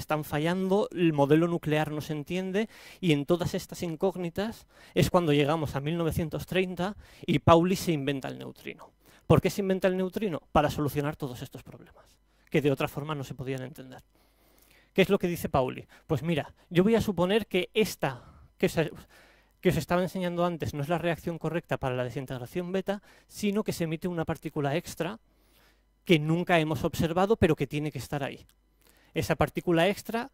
están fallando, el modelo nuclear no se entiende, y en todas estas incógnitas es cuando llegamos a 1930 y Pauli se inventa el neutrino. ¿Por qué se inventa el neutrino? Para solucionar todos estos problemas, que de otra forma no se podían entender. ¿Qué es lo que dice Pauli? Pues mira, yo voy a suponer que esta que os estaba enseñando antes no es la reacción correcta para la desintegración beta, sino que se emite una partícula extra que nunca hemos observado, pero que tiene que estar ahí. Esa partícula extra,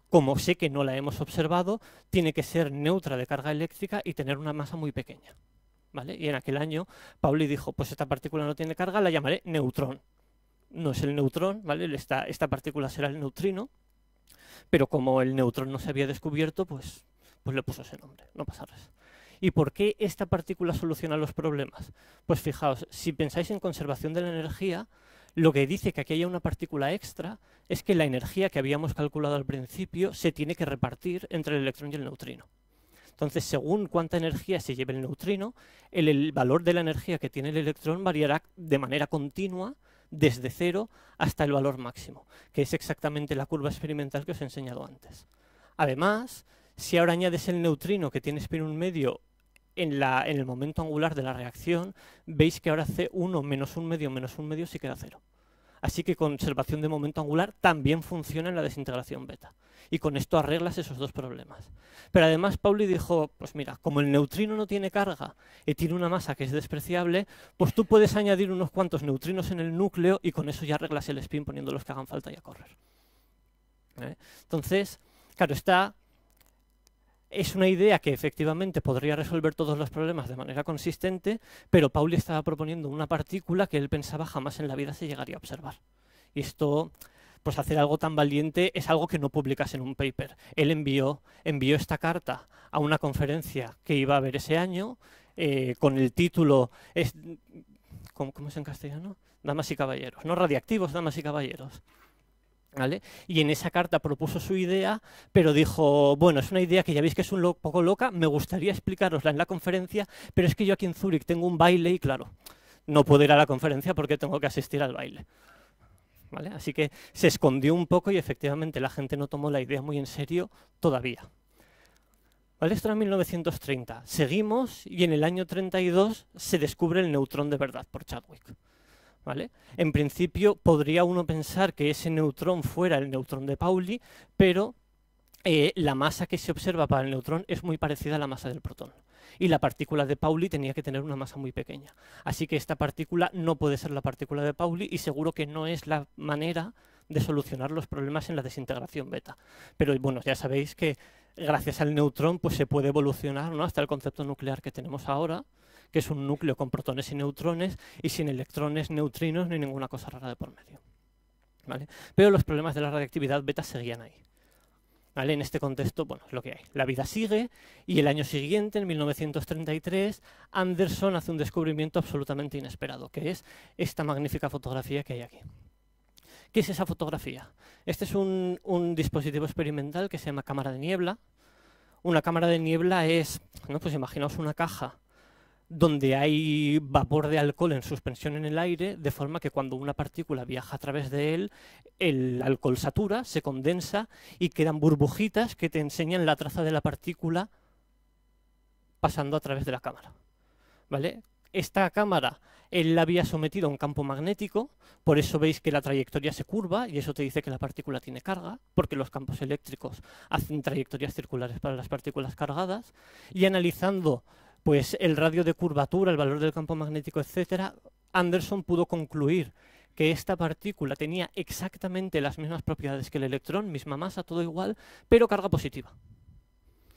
como sé que no la hemos observado, tiene que ser neutra de carga eléctrica y tener una masa muy pequeña, ¿vale? Y en aquel año Pauli dijo, pues esta partícula no tiene carga, la llamaré neutrón. No es el neutrón, ¿vale? Esta partícula será el neutrino, pero como el neutrón no se había descubierto, pues le puso ese nombre, no pasa nada. ¿Y por qué esta partícula soluciona los problemas? Pues fijaos, si pensáis en conservación de la energía, lo que dice que aquí haya una partícula extra es que la energía que habíamos calculado al principio se tiene que repartir entre el electrón y el neutrino. Entonces, según cuánta energía se lleve el neutrino, el valor de la energía que tiene el electrón variará de manera continua desde 0 hasta el valor máximo, que es exactamente la curva experimental que os he enseñado antes. Además, si ahora añades el neutrino que tiene spin 1 medio en el momento angular de la reacción, veis que ahora C1 menos 1 medio menos 1 medio sí queda 0. Así que conservación de momento angular también funciona en la desintegración beta. Y con esto arreglas esos dos problemas. Pero además Pauli dijo, pues mira, como el neutrino no tiene carga y tiene una masa que es despreciable, pues tú puedes añadir unos cuantos neutrinos en el núcleo y con eso ya arreglas el spin poniendo los que hagan falta y a correr. Entonces, claro, es una idea que efectivamente podría resolver todos los problemas de manera consistente, pero Pauli estaba proponiendo una partícula que él pensaba jamás en la vida se llegaría a observar. Y esto, pues hacer algo tan valiente es algo que no publicas en un paper. Él envió esta carta a una conferencia que iba a haber ese año, con el título, ¿cómo es en castellano? Damas y caballeros, no radiactivos, damas y caballeros. ¿Vale? Y en esa carta propuso su idea, pero dijo, bueno, es una idea que ya veis que es un poco loca, me gustaría explicarosla en la conferencia, pero es que yo aquí en Zúrich tengo un baile y claro, no puedo ir a la conferencia porque tengo que asistir al baile. ¿Vale? Así que se escondió un poco y efectivamente la gente no tomó la idea muy en serio todavía. ¿Vale? Esto era en 1930. Seguimos y en el año 32 se descubre el neutrón de verdad por Chadwick. ¿Vale? En principio podría uno pensar que ese neutrón fuera el neutrón de Pauli, pero la masa que se observa para el neutrón es muy parecida a la masa del protón. Y la partícula de Pauli tenía que tener una masa muy pequeña. Así que esta partícula no puede ser la partícula de Pauli y seguro que no es la manera de solucionar los problemas en la desintegración beta. Pero bueno, ya sabéis que gracias al neutrón pues se puede evolucionar, ¿no?, hasta el concepto nuclear que tenemos ahora, que es un núcleo con protones y neutrones, y sin electrones, neutrinos, ni ninguna cosa rara de por medio. ¿Vale? Pero los problemas de la radiactividad beta seguían ahí. ¿Vale? En este contexto, bueno, es lo que hay. La vida sigue, y el año siguiente, en 1933, Anderson hace un descubrimiento absolutamente inesperado, que es esta magnífica fotografía que hay aquí. ¿Qué es esa fotografía? Este es un dispositivo experimental que se llama cámara de niebla. Una cámara de niebla es, ¿no?, pues imaginaos una caja donde hay vapor de alcohol en suspensión en el aire, de forma que cuando una partícula viaja a través de él, el alcohol satura, se condensa y quedan burbujitas que te enseñan la traza de la partícula pasando a través de la cámara. ¿Vale? Esta cámara él la había sometido a un campo magnético, por eso veis que la trayectoria se curva y eso te dice que la partícula tiene carga, porque los campos eléctricos hacen trayectorias circulares para las partículas cargadas, y analizando pues el radio de curvatura, el valor del campo magnético, etcétera, Anderson pudo concluir que esta partícula tenía exactamente las mismas propiedades que el electrón, misma masa, todo igual, pero carga positiva.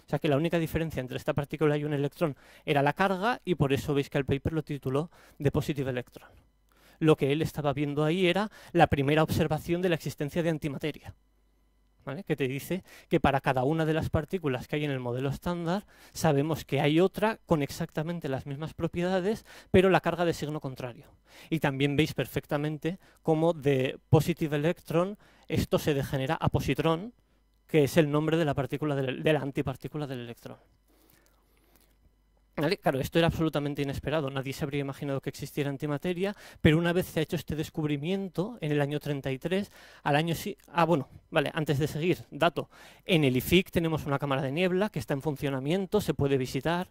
O sea que la única diferencia entre esta partícula y un electrón era la carga, y por eso veis que el paper lo tituló The Positive Electron. Lo que él estaba viendo ahí era la primera observación de la existencia de antimateria, ¿vale? Que te dice que para cada una de las partículas que hay en el modelo estándar sabemos que hay otra con exactamente las mismas propiedades, pero la carga de signo contrario. Y también veis perfectamente cómo de Positive Electron esto se degenera a positrón, que es el nombre de la partícula de la antipartícula del electrón. ¿Vale? Claro, esto era absolutamente inesperado, nadie se habría imaginado que existiera antimateria, pero una vez se ha hecho este descubrimiento, en el año 33, bueno, vale, antes de seguir, dato, en el IFIC tenemos una cámara de niebla que está en funcionamiento, se puede visitar,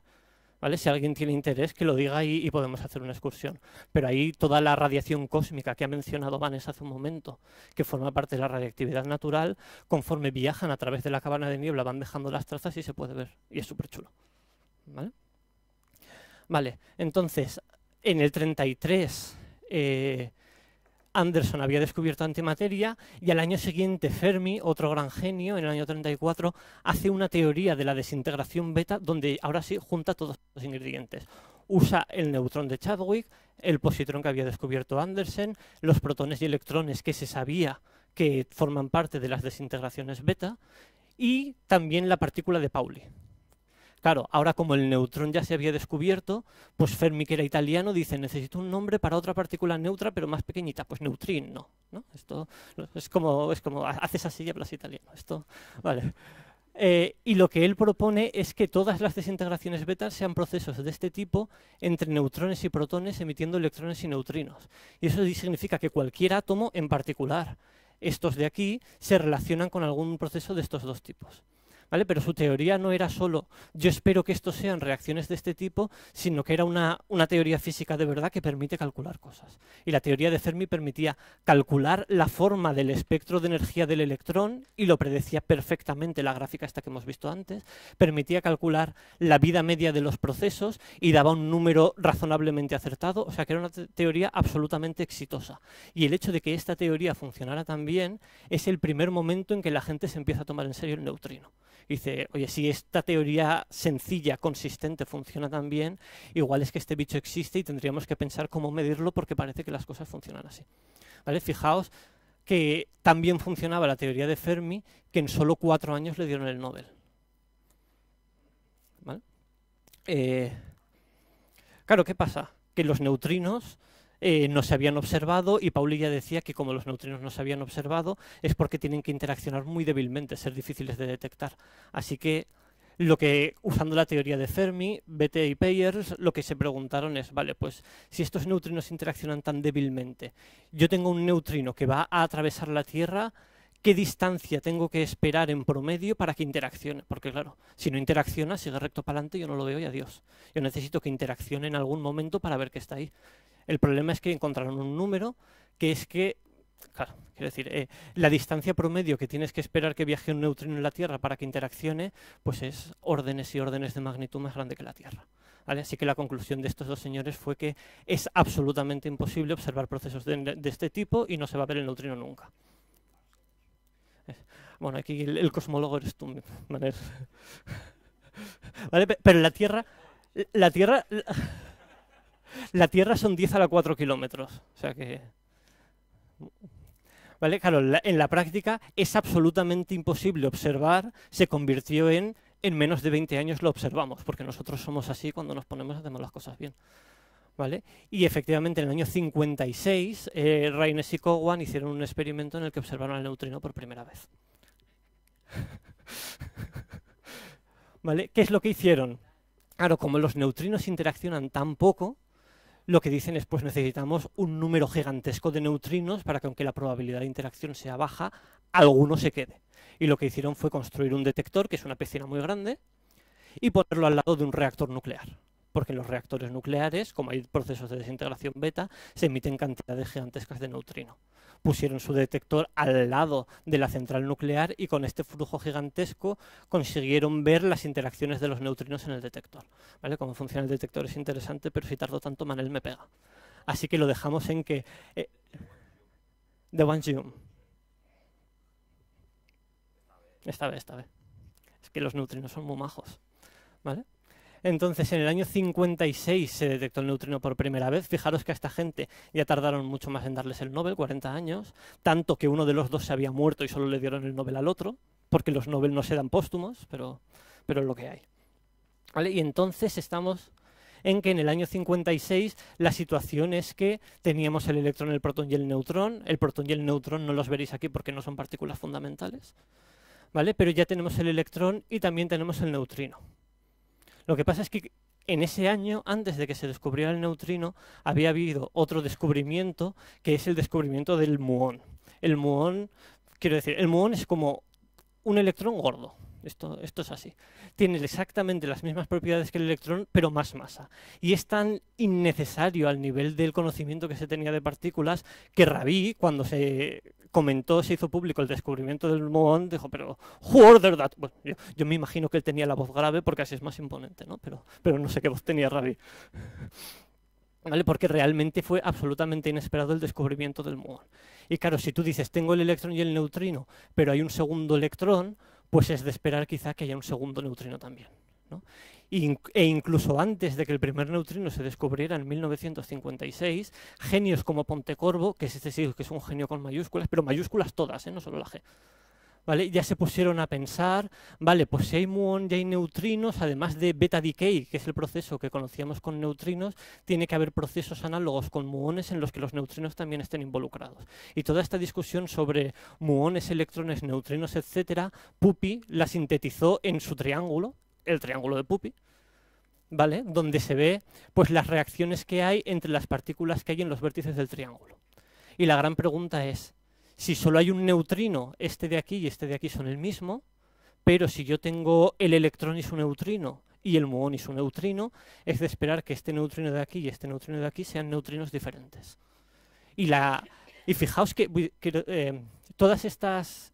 ¿vale? Si alguien tiene interés, que lo diga y podemos hacer una excursión. Pero ahí toda la radiación cósmica que ha mencionado Vanessa hace un momento, que forma parte de la radiactividad natural, conforme viajan a través de la cámara de niebla van dejando las trazas y se puede ver, y es súper chulo, ¿vale? Vale, entonces, en el 33 Anderson había descubierto antimateria y al año siguiente Fermi, otro gran genio, en el año 34, hace una teoría de la desintegración beta donde ahora sí junta todos los ingredientes. Usa el neutrón de Chadwick, el positrón que había descubierto Anderson, los protones y electrones que se sabía que forman parte de las desintegraciones beta y también la partícula de Pauli. Claro, ahora como el neutrón ya se había descubierto, pues Fermi, que era italiano, dice, necesito un nombre para otra partícula neutra, pero más pequeñita. Pues neutrino, ¿no? Esto es como haces así y hablas italiano. Esto, vale. Y lo que él propone es que todas las desintegraciones beta sean procesos de este tipo entre neutrones y protones emitiendo electrones y neutrinos. Y eso significa que cualquier átomo, en particular estos de aquí, se relacionan con algún proceso de estos dos tipos. ¿Vale? Pero su teoría no era solo yo espero que estos sean reacciones de este tipo, sino que era una teoría física de verdad que permite calcular cosas. Y la teoría de Fermi permitía calcular la forma del espectro de energía del electrón, y lo predecía perfectamente la gráfica esta que hemos visto antes, permitía calcular la vida media de los procesos y daba un número razonablemente acertado, o sea que era una teoría absolutamente exitosa. Y el hecho de que esta teoría funcionara tan bien es el primer momento en que la gente se empieza a tomar en serio el neutrino. Dice, oye, si esta teoría sencilla, consistente, funciona tan bien, igual es que este bicho existe y tendríamos que pensar cómo medirlo porque parece que las cosas funcionan así. ¿Vale? Fijaos que también funcionaba la teoría de Fermi, que en solo 4 años le dieron el Nobel. ¿Vale? Claro, ¿qué pasa? Que los neutrinos no se habían observado y Pauli ya decía que como los neutrinos no se habían observado es porque tienen que interaccionar muy débilmente, ser difíciles de detectar. Así que usando la teoría de Fermi, Bethe y Peyers, lo que se preguntaron es, vale, pues si estos neutrinos interaccionan tan débilmente, yo tengo un neutrino que va a atravesar la Tierra, ¿qué distancia tengo que esperar en promedio para que interaccione? Porque claro, si no interacciona, sigue recto para adelante, yo no lo veo y adiós. Yo necesito que interaccione en algún momento para ver que está ahí. El problema es que encontraron un número que es que, claro, quiero decir, la distancia promedio que tienes que esperar que viaje un neutrino en la Tierra para que interaccione, pues es órdenes y órdenes de magnitud más grande que la Tierra. ¿Vale? Así que la conclusión de estos dos señores fue que es absolutamente imposible observar procesos de este tipo y no se va a ver el neutrino nunca. Bueno, aquí el cosmólogo eres tú, ¿vale? ¿Vale? Pero la Tierra son 10 a la 4 kilómetros, o sea que... ¿Vale? Claro, en la práctica es absolutamente imposible observar, se convirtió en menos de 20 años lo observamos, porque nosotros somos así cuando nos ponemos hacemos las cosas bien. ¿Vale? Y efectivamente en el año 56 Raynes y Cowan hicieron un experimento en el que observaron el neutrino por primera vez. ¿Vale? ¿Qué es lo que hicieron? Claro, como los neutrinos interaccionan tan poco, lo que dicen es, pues necesitamos un número gigantesco de neutrinos para que aunque la probabilidad de interacción sea baja, alguno se quede. Y lo que hicieron fue construir un detector, que es una piscina muy grande, y ponerlo al lado de un reactor nuclear. Porque en los reactores nucleares, como hay procesos de desintegración beta, se emiten cantidades gigantescas de neutrino. Pusieron su detector al lado de la central nuclear y con este flujo gigantesco consiguieron ver las interacciones de los neutrinos en el detector. ¿Vale? Cómo funciona el detector es interesante, pero si tardo tanto, Manel me pega. Así que lo dejamos en que... de Wanjium. Esta vez. Es que los neutrinos son muy majos. ¿Vale? Entonces, en el año 56 se detectó el neutrino por primera vez. Fijaros que a esta gente ya tardaron mucho más en darles el Nobel, 40 años, tanto que uno de los dos se había muerto y solo le dieron el Nobel al otro, porque los Nobel no se dan póstumos, pero es lo que hay. ¿Vale? Y entonces estamos en que en el año 56 la situación es que teníamos el electrón, el protón y el neutrón. El protón y el neutrón no los veréis aquí porque no son partículas fundamentales, ¿vale? Pero ya tenemos el electrón y también tenemos el neutrino. Lo que pasa es que en ese año, antes de que se descubriera el neutrino, había habido otro descubrimiento, que es el descubrimiento del muón. El muón, quiero decir, el muón es como un electrón gordo. Esto es así. Tiene exactamente las mismas propiedades que el electrón, pero más masa. Y es tan innecesario al nivel del conocimiento que se tenía de partículas que Rabi, cuando se hizo público el descubrimiento del muón, dijo, pero who ordered that? Bueno, yo me imagino que él tenía la voz grave porque así es más imponente, ¿no? Pero no sé qué voz tenía Rabi. ¿Vale? Porque realmente fue absolutamente inesperado el descubrimiento del muón. Y claro, si tú dices, tengo el electrón y el neutrino, pero hay un segundo electrón, pues es de esperar quizá que haya un segundo neutrino también, ¿no? E incluso antes de que el primer neutrino se descubriera en 1956, genios como Pontecorvo, que es este sí que es un genio con mayúsculas, pero mayúsculas todas, no solo la G, ¿vale? Ya se pusieron a pensar, vale, pues si hay muón y hay neutrinos, además de beta decay, que es el proceso que conocíamos con neutrinos, tiene que haber procesos análogos con muones en los que los neutrinos también estén involucrados. Y toda esta discusión sobre muones, electrones, neutrinos, etcétera, Puppy la sintetizó en su triángulo, el triángulo de Puppy, ¿vale? Donde se ve pues las reacciones que hay entre las partículas que hay en los vértices del triángulo. Y la gran pregunta es, si solo hay un neutrino, este de aquí y este de aquí son el mismo, pero si yo tengo el electrón y su neutrino y el muón y su neutrino, es de esperar que este neutrino de aquí y este neutrino de aquí sean neutrinos diferentes. Y fijaos que todas estas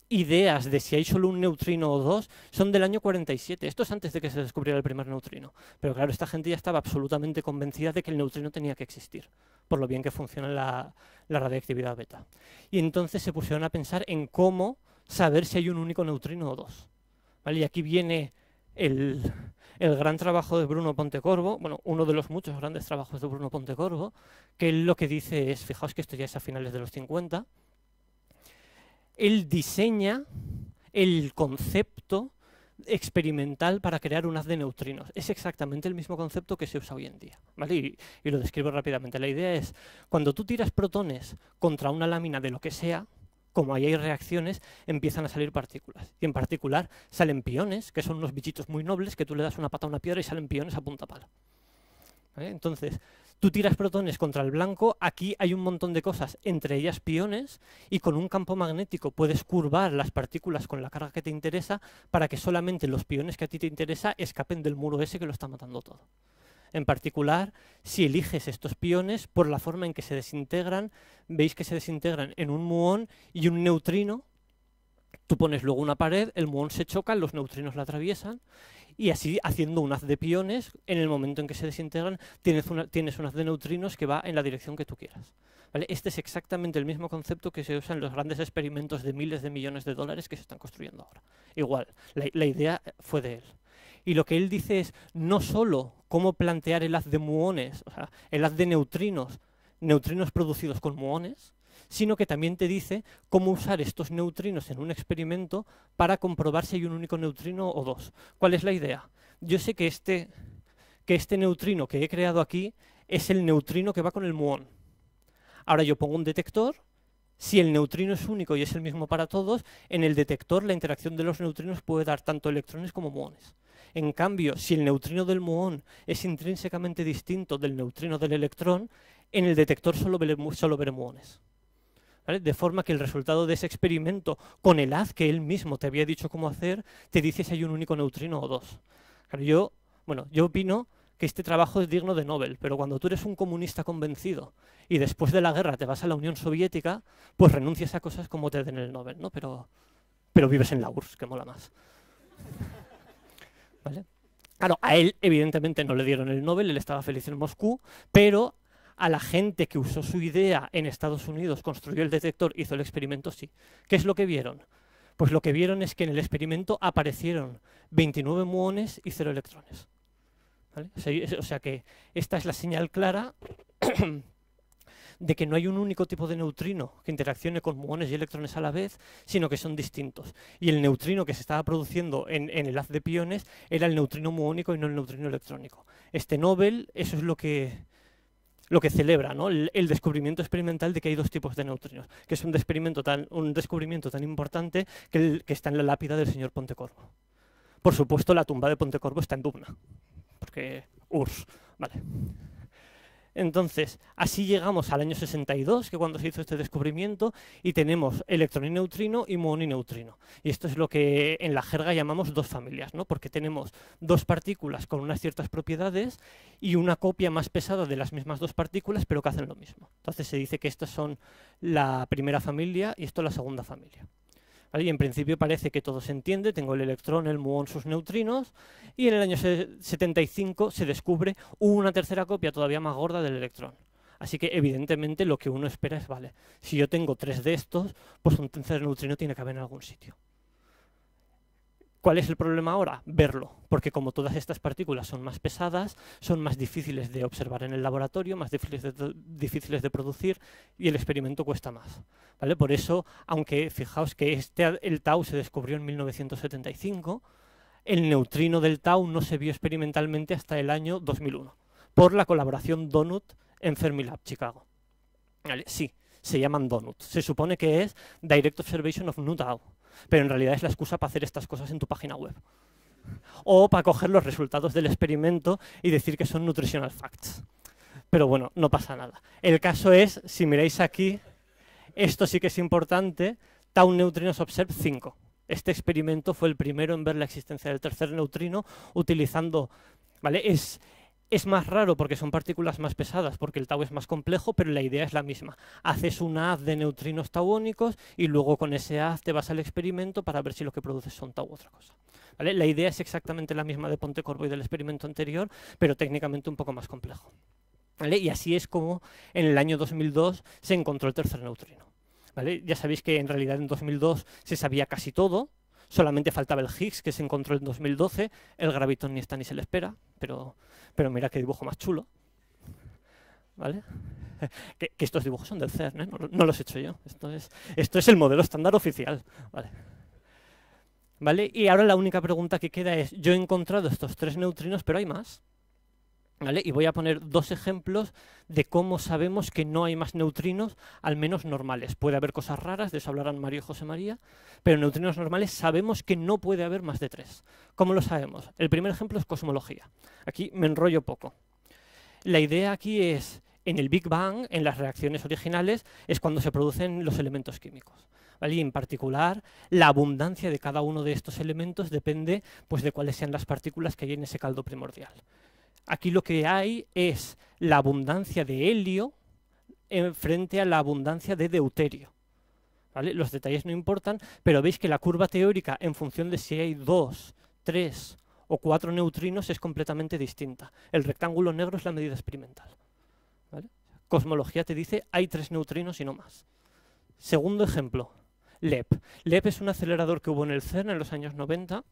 ideas de si hay solo un neutrino o dos son del año 47. Esto es antes de que se descubriera el primer neutrino. Pero claro, esta gente ya estaba absolutamente convencida de que el neutrino tenía que existir, por lo bien que funciona la radiactividad beta. Y entonces se pusieron a pensar en cómo saber si hay un único neutrino o dos. ¿Vale? Y aquí viene el gran trabajo de Bruno Pontecorvo, bueno, uno de los muchos grandes trabajos de Bruno Pontecorvo, que él lo que dice es, fijaos que esto ya es a finales de los 50, él diseña el concepto experimental para crear un haz de neutrinos. Es exactamente el mismo concepto que se usa hoy en día, ¿vale? Y lo describo rápidamente. La idea es, cuando tú tiras protones contra una lámina de lo que sea, como ahí hay reacciones, empiezan a salir partículas. Y en particular salen piones, que son unos bichitos muy nobles, que tú le das una pata a una piedra y salen piones a punta pala. ¿Vale? Entonces, tú tiras protones contra el blanco, aquí hay un montón de cosas, entre ellas piones, y con un campo magnético puedes curvar las partículas con la carga que te interesa para que solamente los piones que a ti te interesa escapen del muro ese que lo está matando todo. En particular, si eliges estos piones, por la forma en que se desintegran, veis que se desintegran en un muón y un neutrino. Tú pones luego una pared, el muón se choca, los neutrinos la atraviesan, y así, haciendo un haz de piones, en el momento en que se desintegran, tienes un haz de neutrinos que va en la dirección que tú quieras. ¿Vale? Este es exactamente el mismo concepto que se usa en los grandes experimentos de miles de millones de dólares que se están construyendo ahora. Igual, la idea fue de él. Y lo que él dice es no solo cómo plantear el haz de muones, o sea, el haz de neutrinos producidos con muones, sino que también te dice cómo usar estos neutrinos en un experimento para comprobar si hay un único neutrino o dos. ¿Cuál es la idea? Yo sé que este neutrino que he creado aquí es el neutrino que va con el muón. Ahora yo pongo un detector. Si el neutrino es único y es el mismo para todos, en el detector la interacción de los neutrinos puede dar tanto electrones como muones. En cambio, si el neutrino del muón es intrínsecamente distinto del neutrino del electrón, en el detector solo veré muones. ¿Vale? De forma que el resultado de ese experimento, con el haz que él mismo te había dicho cómo hacer, te dice si hay un único neutrino o dos. Claro, yo opino que este trabajo es digno de Nobel, pero cuando tú eres un comunista convencido y después de la guerra te vas a la Unión Soviética, pues renuncias a cosas como te den el Nobel, ¿no? Pero vives en la URSS, que mola más. ¿Vale? Claro, a él evidentemente no le dieron el Nobel, él estaba feliz en Moscú, pero a la gente que usó su idea en Estados Unidos, construyó el detector, hizo el experimento, sí. ¿Qué es lo que vieron? Pues lo que vieron es que en el experimento aparecieron 29 muones y 0 electrones. ¿Vale? O sea que esta es la señal clara de que no hay un único tipo de neutrino que interaccione con muones y electrones a la vez, sino que son distintos. Y el neutrino que se estaba produciendo en el haz de piones era el neutrino muónico y no el neutrino electrónico. Este Nobel, eso es lo que celebra, ¿no? El descubrimiento experimental de que hay dos tipos de neutrinos, que es un descubrimiento tan importante que está en la lápida del señor Pontecorvo. Por supuesto, la tumba de Pontecorvo está en Dubna, porque URSS, vale. Entonces, así llegamos al año 62, que cuando se hizo este descubrimiento, y tenemos electrón y neutrino y muón y neutrino. Y esto es lo que en la jerga llamamos dos familias, ¿no? Porque tenemos dos partículas con unas ciertas propiedades y una copia más pesada de las mismas dos partículas, pero que hacen lo mismo. Entonces se dice que estas son la primera familia y esto la segunda familia. ¿Vale? Y en principio parece que todo se entiende, tengo el electrón, el muón, sus neutrinos, y en el año 75 se descubre una tercera copia todavía más gorda del electrón. Así que evidentemente lo que uno espera es, vale, si yo tengo tres de estos, pues un tercer neutrino tiene que haber en algún sitio. ¿Cuál es el problema ahora? Verlo, porque como todas estas partículas son más pesadas, son más difíciles de observar en el laboratorio, más difíciles de producir y el experimento cuesta más. ¿Vale? Por eso, aunque fijaos que el tau se descubrió en 1975, el neutrino del tau no se vio experimentalmente hasta el año 2001, por la colaboración Donut en Fermilab, Chicago. ¿Vale? Sí, se llaman Donut. Se supone que es Direct Observation of Nu Tau, pero en realidad es la excusa para hacer estas cosas en tu página web. O para coger los resultados del experimento y decir que son nutritional facts. Pero bueno, no pasa nada. El caso es, si miráis aquí, esto sí que es importante, Tau Neutrinos Observed 5. Este experimento fue el primero en ver la existencia del tercer neutrino utilizando, ¿vale? Es más raro porque son partículas más pesadas, porque el tau es más complejo, pero la idea es la misma. Haces una haz de neutrinos tauónicos y luego con ese haz te vas al experimento para ver si lo que produces son tau u otra cosa. ¿Vale? La idea es exactamente la misma de Pontecorvo y del experimento anterior, pero técnicamente un poco más complejo. ¿Vale? Y así es como en el año 2002 se encontró el tercer neutrino. ¿Vale? Ya sabéis que en realidad en 2002 se sabía casi todo, solamente faltaba el Higgs, que se encontró en 2012, el gravitón ni está ni se le espera, pero mira qué dibujo más chulo. ¿Vale? Que estos dibujos son del CERN, ¿eh? No los he hecho yo. Esto es el modelo estándar oficial. ¿Vale? ¿Vale? Y ahora la única pregunta que queda es, yo he encontrado estos tres neutrinos, pero hay más. ¿Vale? Y voy a poner dos ejemplos de cómo sabemos que no hay más neutrinos, al menos normales. Puede haber cosas raras, de eso hablarán Mario y José María, pero neutrinos normales sabemos que no puede haber más de tres. ¿Cómo lo sabemos? El primer ejemplo es cosmología. Aquí me enrollo poco. La idea aquí es, en el Big Bang, en las reacciones originales, es cuando se producen los elementos químicos. ¿Vale? Y en particular, la abundancia de cada uno de estos elementos depende pues, de cuáles sean las partículas que hay en ese caldo primordial. Aquí lo que hay es la abundancia de helio frente a la abundancia de deuterio. ¿Vale? Los detalles no importan, pero veis que la curva teórica en función de si hay 2, 3 o 4 neutrinos es completamente distinta. El rectángulo negro es la medida experimental. ¿Vale? Cosmología te dice hay 3 neutrinos y no más. Segundo ejemplo, LEP. LEP es un acelerador que hubo en el CERN en los años 90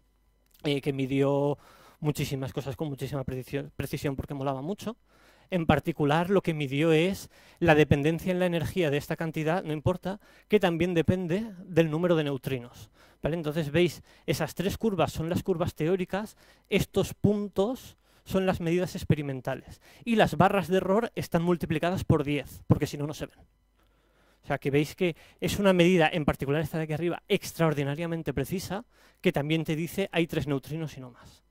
que midió muchísimas cosas con muchísima precisión porque molaba mucho. En particular, lo que midió es la dependencia en la energía de esta cantidad, no importa, que también depende del número de neutrinos. ¿Vale? Entonces, veis, esas tres curvas son las curvas teóricas, estos puntos son las medidas experimentales. Y las barras de error están multiplicadas por 10, porque si no, no se ven. O sea, que veis que es una medida, en particular esta de aquí arriba, extraordinariamente precisa, que también te dice hay 3 neutrinos y no más.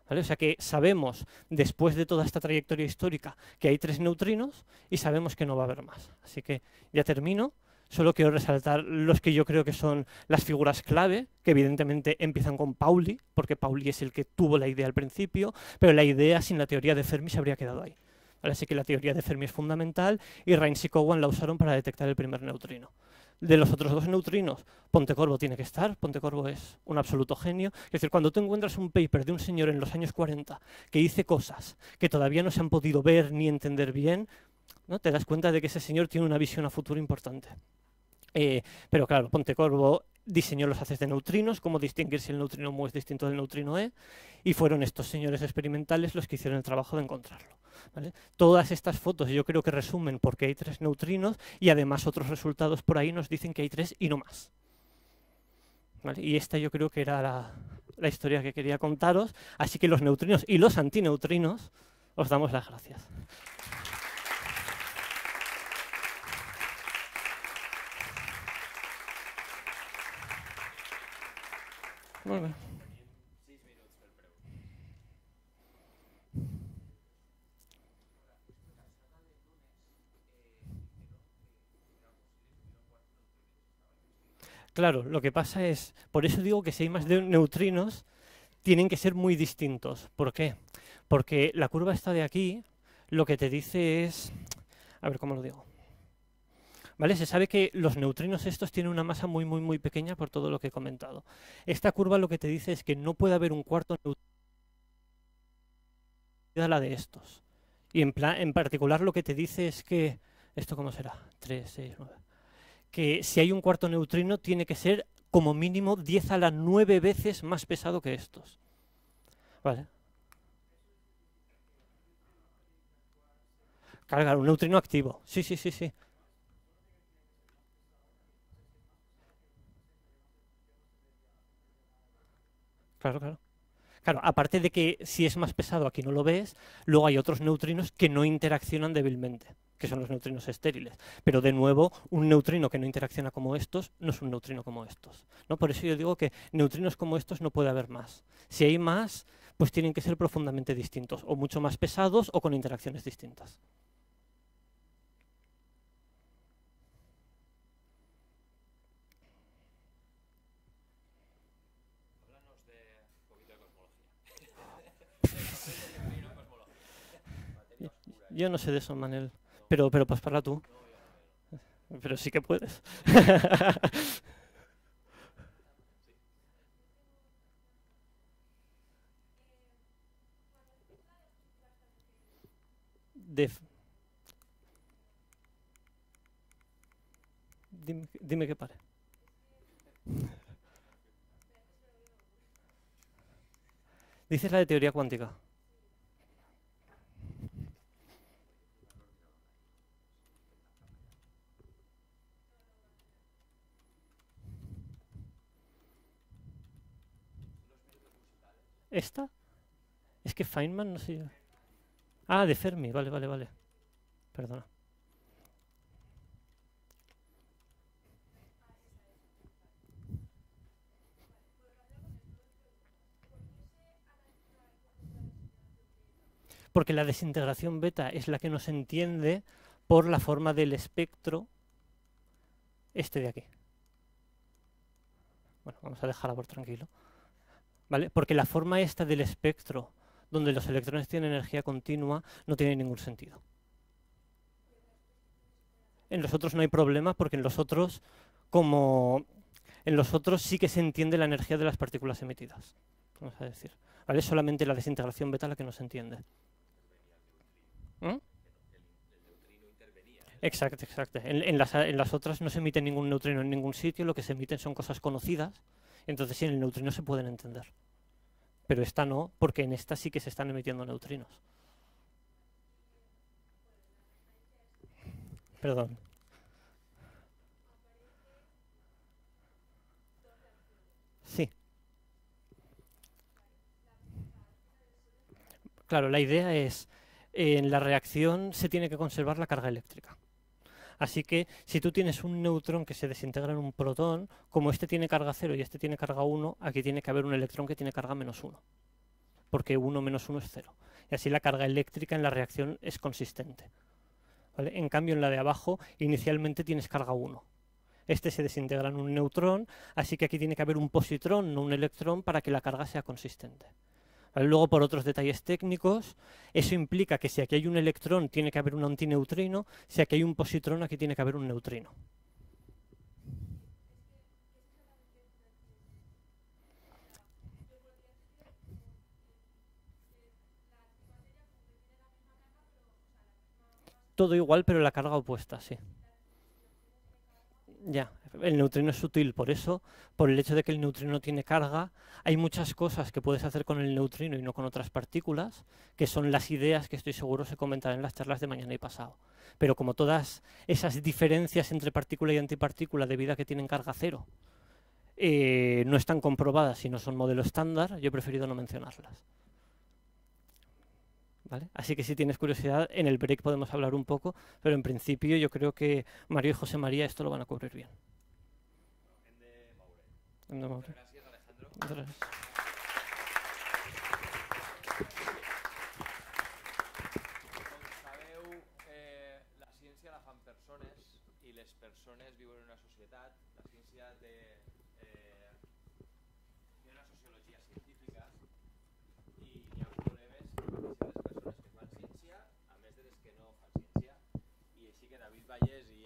¿Vale? O sea que sabemos, después de toda esta trayectoria histórica, que hay 3 neutrinos y sabemos que no va a haber más. Así que ya termino. Solo quiero resaltar los que yo creo que son las figuras clave, que evidentemente empiezan con Pauli, porque Pauli es el que tuvo la idea al principio, pero la idea sin la teoría de Fermi se habría quedado ahí. ¿Vale? Así que la teoría de Fermi es fundamental y Reinsch y Cowan la usaron para detectar el primer neutrino. De los otros dos neutrinos, Pontecorvo tiene que estar. Pontecorvo es un absoluto genio. Es decir, cuando tú encuentras un paper de un señor en los años 40 que dice cosas que todavía no se han podido ver ni entender bien, ¿no? Te das cuenta de que ese señor tiene una visión a futuro importante. Pero claro, Pontecorvo diseñó los haces de neutrinos, cómo distinguir si el neutrino mu es distinto del neutrino E, y fueron estos señores experimentales los que hicieron el trabajo de encontrarlo. ¿Vale? Todas estas fotos yo creo que resumen por qué hay 3 neutrinos y además otros resultados por ahí nos dicen que hay 3 y no más. ¿Vale? Y esta yo creo que era la historia que quería contaros, así que los neutrinos y los antineutrinos os damos las gracias. Molt bé. Claro, lo que pasa es, por eso digo que si hay más de neutrinos, tienen que ser muy distintos. ¿Por qué? Porque la curva esta de aquí, lo que te dice es, a ver cómo lo digo. ¿Vale? Se sabe que los neutrinos estos tienen una masa muy, muy, muy pequeña por todo lo que he comentado. Esta curva lo que te dice es que no puede haber un cuarto neutrino a la de estos. Y en particular lo que te dice es que, ¿esto cómo será? 3, 6, 9. Que si hay un cuarto neutrino tiene que ser como mínimo 10 a la 9 veces más pesado que estos. ¿Vale? Claro, un neutrino activo. Sí, sí, sí, sí. Claro, claro. Claro, aparte de que si es más pesado aquí no lo ves, luego hay otros neutrinos que no interaccionan débilmente, que son los neutrinos estériles. Pero de nuevo, un neutrino que no interacciona como estos no es un neutrino como estos, ¿no? Por eso yo digo que neutrinos como estos no puede haber más. Si hay más, pues tienen que ser profundamente distintos, o mucho más pesados o con interacciones distintas. Háblanos de un poquito de cosmología. Yo no sé de eso, Manel, pero pues para tú. Pero sí que puedes. De, dime qué pare. Dices la de teoría cuántica. ¿Esta? Es que Feynman no sé. Ah, de Fermi, vale, vale, vale. Perdona. Porque la desintegración beta es la que no se entiende por la forma del espectro este de aquí. Bueno, vamos a dejarla por tranquilo. ¿Vale? Porque la forma esta del espectro, donde los electrones tienen energía continua, no tiene ningún sentido. En los otros no hay problema porque en los otros, como en los otros sí que se entiende la energía de las partículas emitidas. Vamos a decir. ¿Vale? Es solamente la desintegración beta la que no se entiende. ¿Mm? Exacto, exacto. En las otras no se emite ningún neutrino en ningún sitio, lo que se emiten son cosas conocidas, entonces sí, en el neutrino se pueden entender. Pero esta no, porque en esta sí que se están emitiendo neutrinos. Perdón. Sí, claro, la idea es, en la reacción se tiene que conservar la carga eléctrica. Así que si tú tienes un neutrón que se desintegra en un protón, como este tiene carga 0 y este tiene carga 1, aquí tiene que haber un electrón que tiene carga menos 1, porque 1 menos 1 es 0. Y así la carga eléctrica en la reacción es consistente. ¿Vale? En cambio, en la de abajo, inicialmente tienes carga 1. Este se desintegra en un neutrón, así que aquí tiene que haber un positrón, no un electrón, para que la carga sea consistente. ¿Vale? Luego, por otros detalles técnicos, eso implica que si aquí hay un electrón, tiene que haber un antineutrino, si aquí hay un positrón, aquí tiene que haber un neutrino. Todo igual, pero la carga opuesta, sí. Ya, el neutrino es sutil, por eso, por el hecho de que el neutrino tiene carga, hay muchas cosas que puedes hacer con el neutrino y no con otras partículas, que son las ideas que estoy seguro se comentarán en las charlas de mañana y pasado. Pero como todas esas diferencias entre partícula y antipartícula debido a que tienen carga cero no están comprobadas y no son modelo estándar, yo he preferido no mencionarlas. ¿Vale? Así que si tienes curiosidad, en el break podemos hablar un poco, pero en principio yo creo que Mario y José María esto lo van a cubrir bien. Ende Maure. Gràcies, Alejandro. Gràcies. Com sabeu, la ciència la fan persones i les persones viuen en una societat. La ciència té Vallès